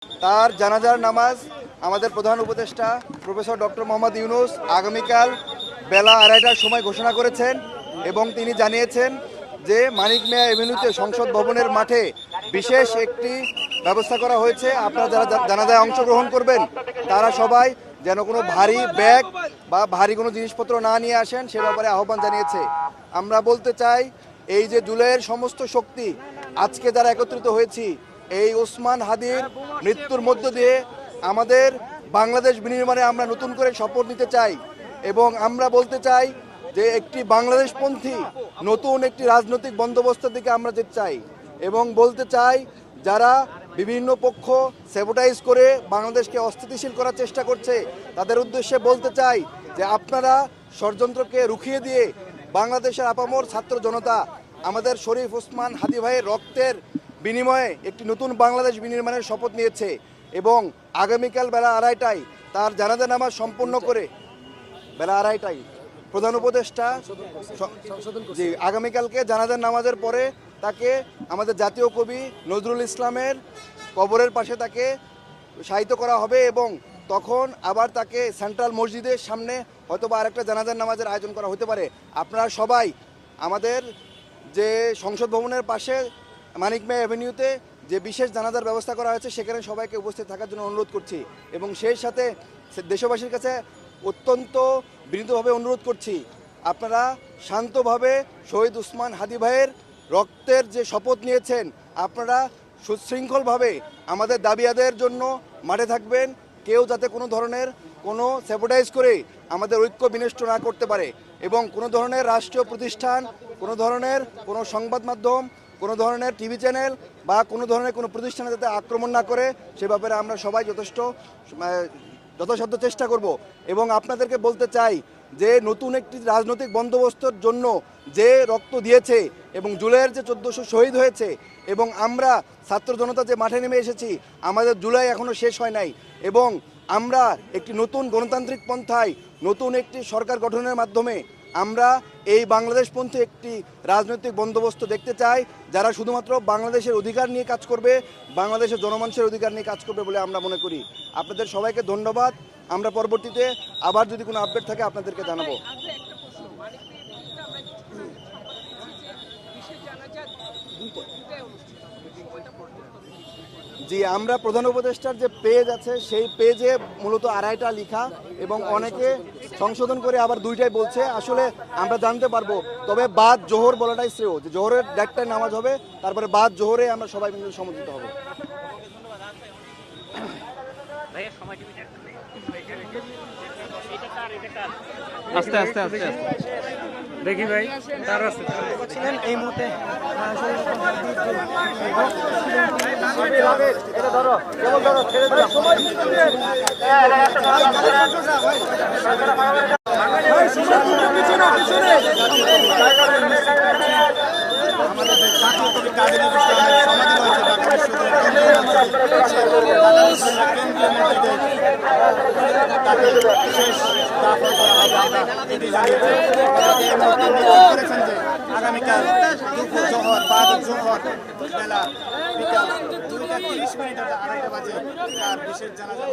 তার জানাজার নামাজ আমাদের প্রধান উপদেষ্টা প্রফেসর ডক্টর মোহাম্মদ ইউনূস আগামীকাল বেলা 2:30টার সময় ঘোষণা করেছেন এবং তিনি জানিয়েছেন যে মানিক মিয়া এভিনিউতে সংসদ ভবনের মাঠে বিশেষ একটি ব্যবস্থা করা হয়েছে। আপনারা যারা জানাজায় অংশগ্রহণ করবেন তারা সবাই যেন কোনো ভারী ব্যাগ বা ভারী কোনো জিনিসপত্র না নিয়ে আসেন সে ব্যাপারে আহ্বান জানিয়েছে। আমরা বলতে চাই এই যে জুলাইয়ের সমস্ত শক্তি আজকে যারা একত্রিত হয়েছি এই ওসমান হাদির মৃত্যুর মধ্য দিয়ে আমাদের বাংলাদেশ বিনির্মাণে আমরা নতুন করে শপথ নিতে চাই এবং আমরা বলতে চাই যে একটি বাংলাদেশপন্থী নতুন একটি রাজনৈতিক বন্দোবস্তের দিকে আমরা যেতে চাই এবং বলতে চাই যারা বিভিন্ন পক্ষ স্যাবোটাইজ করে বাংলাদেশকে অস্থিতিশীল করার চেষ্টা করছে তাদের উদ্দেশ্যে বলতে চাই যে আপনারা ষড়যন্ত্রকে রুখিয়ে দিয়ে বাংলাদেশের আপামর ছাত্র জনতা আমাদের শরীফ ওসমান হাদি ভাইয়ের রক্তের বিনিময়ে একটি নতুন বাংলাদেশ বিনির্মাণের শপথ নিয়েছে এবং আগামীকাল বেলা 2:30টায় তার জানাজা নামাজ সম্পন্ন করে বেলা 2:30টায় প্রধান উপদেষ্টা জি আগামীকালকে জানাজার নামাজের পরে তাকে আমাদের জাতীয় কবি নজরুল ইসলামের কবরের পাশে তাকে শায়িত করা হবে এবং তখন আবার তাকে সেন্ট্রাল মসজিদের সামনে হয়তোবা আরেকটা জানাজার নামাজের আয়োজন করা হতে পারে। আপনারা সবাই আমাদের যে সংসদ ভবনের পাশে মানিক মিয়া অ্যাভিনিউতে যে বিশেষ জানাজার ব্যবস্থা করা হয়েছে সেখানে সবাইকে উপস্থিত থাকার জন্য অনুরোধ করছি এবং সেই সাথে দেশবাসীর কাছে অত্যন্ত বিনীতভাবে অনুরোধ করছি আপনারা শান্তভাবে শহীদ ওসমান হাদি ভাইয়ের রক্তের যে শপথ নিয়েছেন আপনারা সুশৃঙ্খলভাবে আমাদের দাবি আদায়ের জন্য মাঠে থাকবেন। কেউ যাতে কোনো ধরনের কোনো স্যাবোটাইজ করে আমাদের ঐক্য বিনষ্ট না করতে পারে এবং কোনো ধরনের রাষ্ট্রীয় প্রতিষ্ঠান কোনো ধরনের কোনো সংবাদ মাধ্যম কোনো ধরনের টিভি চ্যানেল বা কোনো ধরনের কোনো প্রতিষ্ঠানে যাতে আক্রমণ না করে সে ব্যাপারে আমরা সবাই যথাসাধ্য চেষ্টা করব এবং আপনাদেরকে বলতে চাই যে নতুন একটি রাজনৈতিক বন্দোবস্তের জন্য যে রক্ত দিয়েছে এবং জুলাইয়ের যে 1400 শহীদ হয়েছে এবং আমরা ছাত্র জনতা যে মাঠে নেমে এসেছি আমাদের জুলাই এখনও শেষ হয় নাই এবং আমরা একটি নতুন গণতান্ত্রিক পন্থায় নতুন একটি সরকার গঠনের মাধ্যমে আমরা এই বাংলাদেশপন্থী একটি রাজনৈতিক বন্দোবস্ত দেখতে চাই যারা শুধুমাত্র বাংলাদেশের অধিকার নিয়ে কাজ করবে বাংলাদেশের জনমানুষের অধিকার নিয়ে কাজ করবে বলে আমরা মনে করি। আপনাদের সবাইকে ধন্যবাদ। আমরা পরবর্তীতে আবার যদি কোনো আপডেট থাকে আপনাদেরকে জানাবো। জি আমরা প্রধান উপদেষ্টার যে পেজ আছে সেই পেজে মূলত 2:30টা লেখা এবং অনেকে সংশোধন করে আবার 2টায় বলছে। আসলে আমরা জানতে পারবো তবে বাদ জোহর বলাটাই শ্রেয় যে জোহরের ডাকটায় নামাজ হবে তারপরে বাদ জোহরে আমরা সবাই মিলে সমবেত হব। আস্তে আস্তে আস্তে দেখি ভাই তার আছে এই মুহূর্তে এটা ধরো কেবল ধরো ছেড়ে দাও সময় আগামীকাল দুপুর জোহর জোহর বেলা বিকাল 2:30 2:30 বাজে তার বিশেষ জানাজা